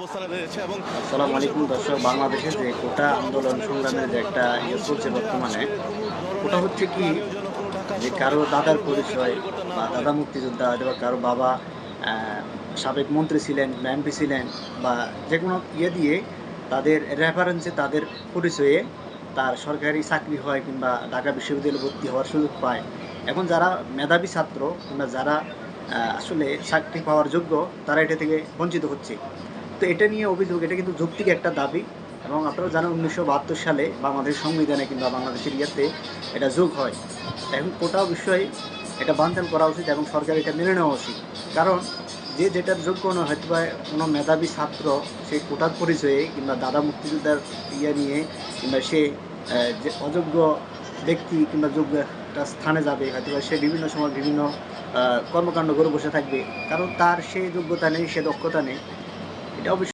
অবস্থানে রয়েছে এবং আসসালামু আলাইকুম দর্শক, বাংলাদেশে যে কোটা আন্দোলন সংগ্রামের যে একটা চলছে বর্তমানে, ওটা হচ্ছে কি যে কারো দাদার পরিচয় বা দাদা মুক্তিযোদ্ধা অথবা কারো বাবা আহ, সাবেক মন্ত্রী ছিলেন বা এমপি ছিলেন বা যে কোনো দিয়ে তাদের রেফারেন্সে তাদের পরিচয়ে তার সরকারি চাকরি হয় কিংবা ঢাকা বিশ্ববিদ্যালয়ে ভর্তি হওয়ার সুযোগ পায়। এখন যারা মেধাবী ছাত্র কিংবা যারা আসলে চাকরি পাওয়ার যোগ্য, তারা এটা থেকে বঞ্চিত হচ্ছে। তো এটা নিয়ে অভিযোগ, এটা কিন্তু যৌক্তিক একটা দাবি। এবং আপনারা জানেন 1972 সালে বাংলাদেশ সংবিধানে কিংবা বাংলাদেশের ইয়েতে এটা যোগ হয়। এখন কোটা বিষয়ে এটা বানচাল করা উচিত এবং সরকার এটা মেনে নেওয়া উচিত। কারণ যে যেটার যোগ্য নয়, হয়তো বা কোনো মেধাবী ছাত্র সেই কোটার পরিচয়ে কিংবা দাদা মুক্তিযোদ্ধার নিয়ে কিংবা সে যে অযোগ্য ব্যক্তি কিংবা যোগ্য একটা স্থানে যাবে, হয়তো বা সে বিভিন্ন সময় বিভিন্ন কর্মকাণ্ড করে বসে থাকবে, কারণ তার সে যোগ্যতা নেই, সে দক্ষতা নেই। এটা অবশ্যই